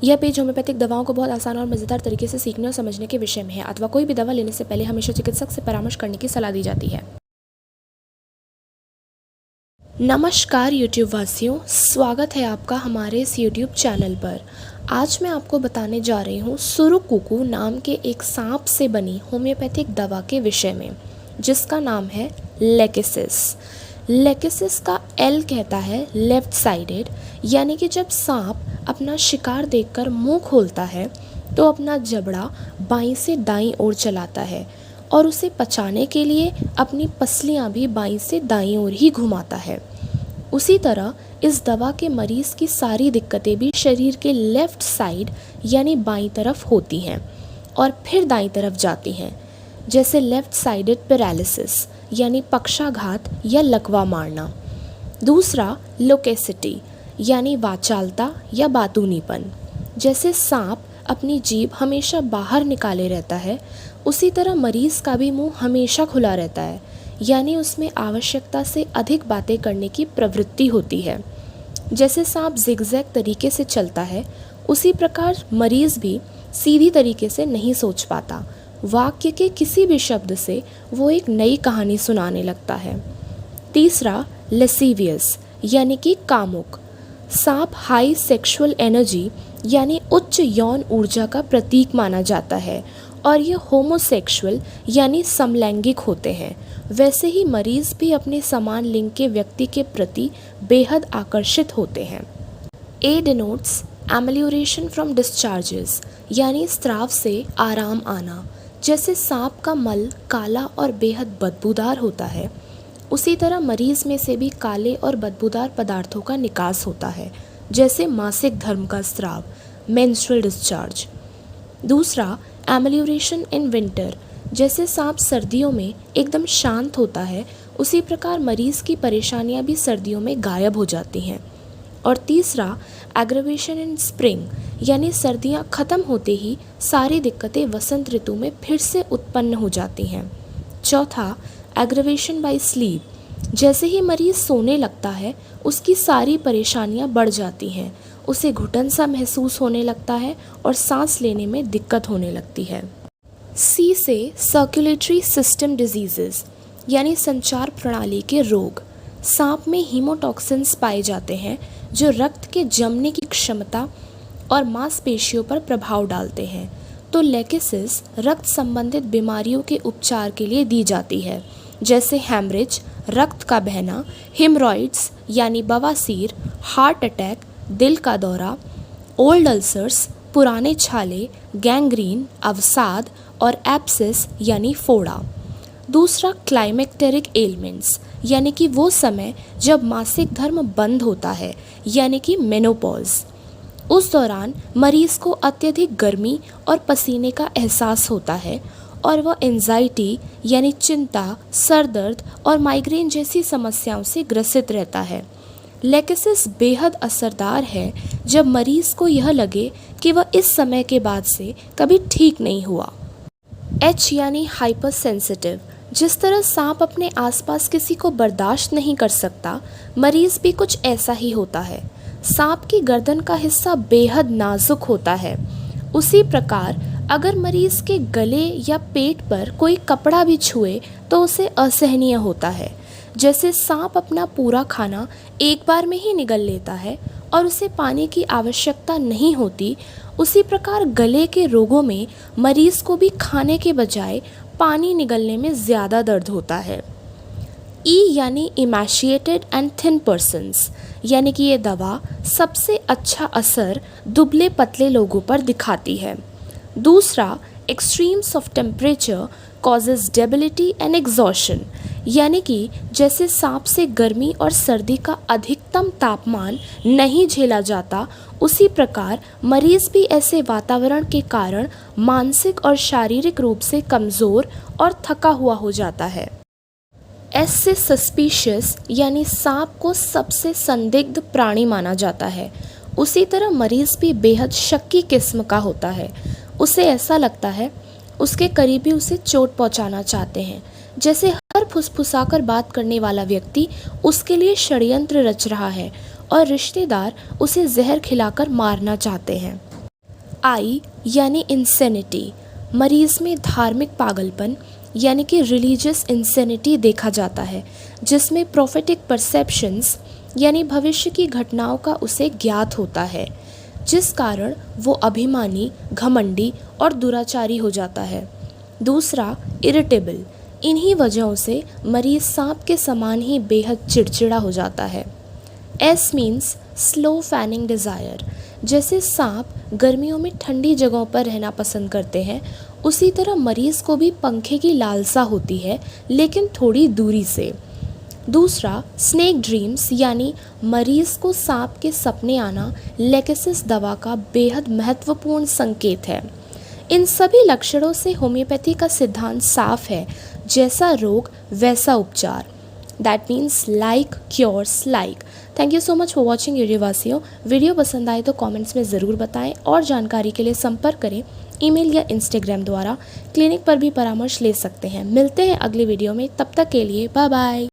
यह page homeopathic दवाओं को बहुत आसान और मज़ेदार तरीके से सीखने और समझने के विषय में है अथवा कोई भी दवा लेने से पहले हमेशा चिकित्सक से परामर्श करने की सलाह दी जाती है। नमस्कार यूट्यूब वासियों, स्वागत है आपका हमारे इस यूट्यूब चैनल पर। आज मैं आपको बताने जा रही हूँ सुरुकुकु नाम के एक सांप से बनी होम्योपैथिक दवा के विषय में, जिसका नाम है लेकेसिस। लेकेसिस का एल कहता है लेफ्ट साइडेड, यानी कि जब सांप अपना शिकार देखकर मुंह खोलता है तो अपना जबड़ा बाईं से दाईं ओर चलाता है और उसे पचाने के लिए अपनी पसलियां भी बाईं से दाईं ओर ही घुमाता है। उसी तरह इस दवा के मरीज़ की सारी दिक्कतें भी शरीर के लेफ़्ट साइड यानी बाईं तरफ होती हैं और फिर दाईं तरफ जाती हैं, जैसे लेफ़्ट साइडेड पैरालिसिस यानी पक्षाघात या लकवा मारना। दूसरा लोकेसिटी यानी वाचालता या बातूनीपन। जैसे सांप अपनी जीभ हमेशा बाहर निकाले रहता है, उसी तरह मरीज़ का भी मुंह हमेशा खुला रहता है, यानी उसमें आवश्यकता से अधिक बातें करने की प्रवृत्ति होती है। जैसे सांप जिगजैग तरीके से चलता है, उसी प्रकार मरीज़ भी सीधी तरीके से नहीं सोच पाता। वाक्य के किसी भी शब्द से वो एक नई कहानी सुनाने लगता है। तीसरा लेसीवियस यानी कि कामुक। सांप हाई सेक्सुअल एनर्जी यानी उच्च यौन ऊर्जा का प्रतीक माना जाता है और ये होमोसेक्सुअल यानी समलैंगिक होते हैं। वैसे ही मरीज़ भी अपने समान लिंग के व्यक्ति के प्रति बेहद आकर्षित होते हैं। ए डिनोट्स एमेलियोरेशन फ्रॉम डिस्चार्जेस यानी स्राव से आराम आना। जैसे सांप का मल काला और बेहद बदबूदार होता है, उसी तरह मरीज़ में से भी काले और बदबूदार पदार्थों का निकास होता है, जैसे मासिक धर्म का स्राव, मेंस्ट्रुअल डिस्चार्ज। दूसरा एमेलियोरेशन इन विंटर। जैसे सांप सर्दियों में एकदम शांत होता है, उसी प्रकार मरीज़ की परेशानियां भी सर्दियों में गायब हो जाती हैं। और तीसरा एग्रेवेशन इन स्प्रिंग, यानी सर्दियां ख़त्म होते ही सारी दिक्कतें वसंत ऋतु में फिर से उत्पन्न हो जाती हैं। चौथा एग्रेवेशन बाय स्लीप। जैसे ही मरीज़ सोने लगता है, उसकी सारी परेशानियां बढ़ जाती हैं, उसे घुटन सा महसूस होने लगता है और सांस लेने में दिक्कत होने लगती है। सी से सर्कुलेटरी सिस्टम डिजीज़ेस यानी संचार प्रणाली के रोग। सांप में हीमोटॉक्सिन्स पाए जाते हैं जो रक्त के जमने की क्षमता और मांसपेशियों पर प्रभाव डालते हैं। तो लेकेसिस रक्त संबंधित बीमारियों के उपचार के लिए दी जाती है, जैसे हैमरेज रक्त का बहना, हिमरॉइड्स यानी बवासीर, हार्ट अटैक, दिल का दौरा, ओल्ड अल्सर्स, पुराने छाले, गैंग्रीन, अवसाद और एब्सिस यानी फोड़ा। दूसरा क्लाइमेक्टेरिक एलिमेंट्स यानी कि वो समय जब मासिक धर्म बंद होता है, यानी कि मेनोपॉज। उस दौरान मरीज़ को अत्यधिक गर्मी और पसीने का एहसास होता है और वह एंजाइटी यानी चिंता, सर दर्द और माइग्रेन जैसी समस्याओं से ग्रसित रहता है। लेकेसिस बेहद असरदार है जब मरीज़ को यह लगे कि वह इस समय के बाद से कभी ठीक नहीं हुआ। एच यानी हाइपर सेंसिटिव। जिस तरह सांप अपने आसपास किसी को बर्दाश्त नहीं कर सकता, मरीज़ भी कुछ ऐसा ही होता है। सांप की गर्दन का हिस्सा बेहद नाजुक होता है। उसी प्रकार अगर मरीज़ के गले या पेट पर कोई कपड़ा भी छुए तो उसे असहनीय होता है। जैसे सांप अपना पूरा खाना एक बार में ही निगल लेता है और उसे पानी की आवश्यकता नहीं होती, उसी प्रकार गले के रोगों में मरीज़ को भी खाने के बजाय पानी निगलने में ज़्यादा दर्द होता है। ई यानी इमैशिएटेड एंड थिन पर्सन्स, यानी कि ये दवा सबसे अच्छा असर दुबले पतले लोगों पर दिखाती है। दूसरा extremes of temperature causes debility and exhaustion, यानी कि जैसे सांप से गर्मी और सर्दी का अधिकतम तापमान नहीं झेला जाता, उसी प्रकार मरीज़ भी ऐसे वातावरण के कारण मानसिक और शारीरिक रूप से कमज़ोर और थका हुआ हो जाता है। एस से सस्पिशियस यानी सांप को सबसे संदिग्ध प्राणी माना जाता है। उसी तरह मरीज़ भी बेहद शक्की किस्म का होता है। उसे ऐसा लगता है उसके करीबी उसे चोट पहुंचाना चाहते हैं, जैसे हर फुसफुसाकर बात करने वाला व्यक्ति उसके लिए षड्यंत्र रच रहा है और रिश्तेदार उसे जहर खिलाकर मारना चाहते हैं। आई यानी इंसेनिटी, मरीज़ में धार्मिक पागलपन यानी कि रिलीजियस इंसेनिटी देखा जाता है, जिसमें प्रोफेटिक परसेप्शंस यानी भविष्य की घटनाओं का उसे ज्ञात होता है, जिस कारण वो अभिमानी, घमंडी और दुराचारी हो जाता है। दूसरा, इरिटेबल, इन्हीं वजहों से मरीज सांप के समान ही बेहद चिड़चिड़ा हो जाता है। S means slow fanning desire, जैसे सांप गर्मियों में ठंडी जगहों पर रहना पसंद करते हैं, उसी तरह मरीज़ को भी पंखे की लालसा होती है, लेकिन थोड़ी दूरी से। दूसरा, स्नेक ड्रीम्स, यानी मरीज़ को सांप के सपने आना लेकेसिस दवा का बेहद महत्वपूर्ण संकेत है। इन सभी लक्षणों से होम्योपैथी का सिद्धांत साफ है, जैसा रोग वैसा उपचार। That means like cures like. Thank you so much for watching यूट्यूबवासियों। वीडियो पसंद आए तो कमेंट्स में ज़रूर बताएं और जानकारी के लिए संपर्क करें ईमेल या इंस्टाग्राम द्वारा। क्लिनिक पर भी परामर्श ले सकते हैं। मिलते हैं अगली वीडियो में, तब तक के लिए बाय बाय।